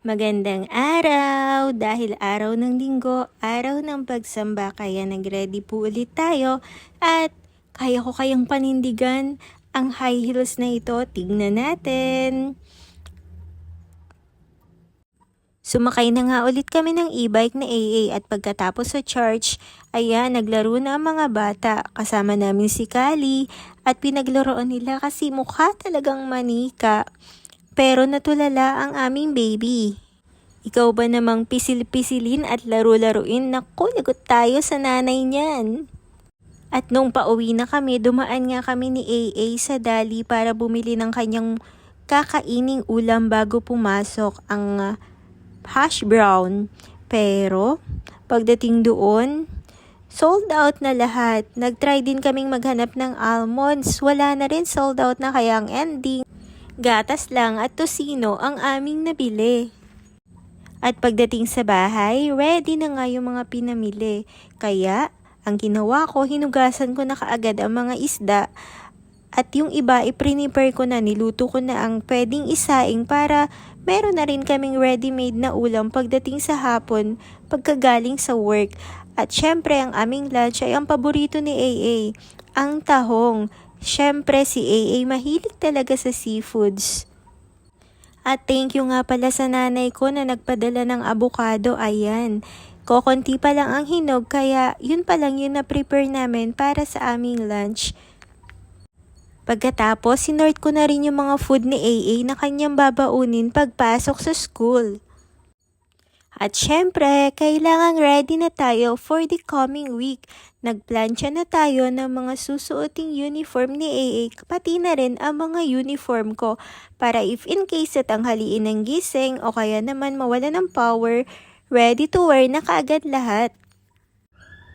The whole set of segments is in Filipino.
Magandang araw! Dahil araw ng linggo, araw ng pagsamba, kaya nag-ready po ulit tayo at kaya ko kayang panindigan ang high heels na ito. Tignan natin! Sumakay na nga ulit kami ng e-bike na AA at pagkatapos sa church, ayan, naglaro na ang mga bata. Kasama namin si Kali at pinaglaruan nila kasi mukha talagang manika. Pero natulala ang aming baby. Ikaw ba namang pisil-pisilin at laro-laruin? Naku, lagot tayo sa nanay niyan. At nung pauwi na kami, dumaan nga kami ni AA sa Dali para bumili ng kanyang kakaining ulam bago pumasok, ang hash brown. Pero pagdating doon, sold out na lahat. Nag-try din kaming maghanap ng almonds. Wala na rin, sold out na, kaya ang ending, gatas lang at tosino ang aming nabili. At pagdating sa bahay, ready na nga yung mga pinamili. Kaya, ang ginawa ko, hinugasan ko na kaagad ang mga isda. At yung iba, i-prepare ko na, niluto ko na ang pwedeng isaing para meron na rin kaming ready-made na ulam pagdating sa hapon, pagkagaling sa work. At syempre, ang aming lunch ay ang paborito ni AA, ang tahong. Syempre, si AA mahilig talaga sa seafoods. At thank you nga pala sa nanay ko na nagpadala ng avocado. Ayan, kokonti pa lang ang hinog, kaya yun pa lang yung na-prepare namin para sa aming lunch. Pagkatapos, sinort ko na rin yung mga food ni AA na kanyang babaunin pagpasok sa school. At syempre, kailangan ready na tayo for the coming week. Nagplansya na tayo ng mga susuoting uniform ni AA, pati na rin ang mga uniform ko, para if in case at tanghaliin ng gising o kaya naman mawala ng power, ready to wear na kaagad lahat.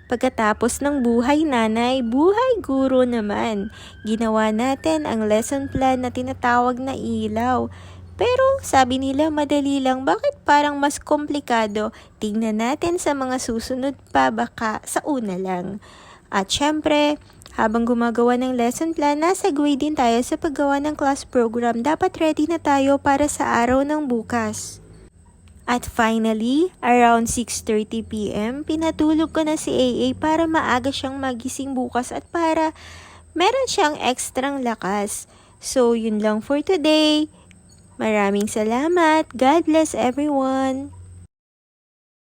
Pagkatapos ng buhay nanay, buhay guro naman. Ginawa natin ang lesson plan na tinatawag na ilaw. Pero sabi nila madali lang, bakit parang mas komplikado? Tingnan natin sa mga susunod pa, baka sa una lang. At syempre, habang gumagawa ng lesson plan, nasa segue din tayo sa paggawa ng class program. Dapat ready na tayo para sa araw ng bukas. At finally, around 6:30 PM, pinatulog ko na si AA para maaga siyang magising bukas at para meron siyang ekstrang lakas. So, yun lang for today. Maraming salamat. God bless everyone.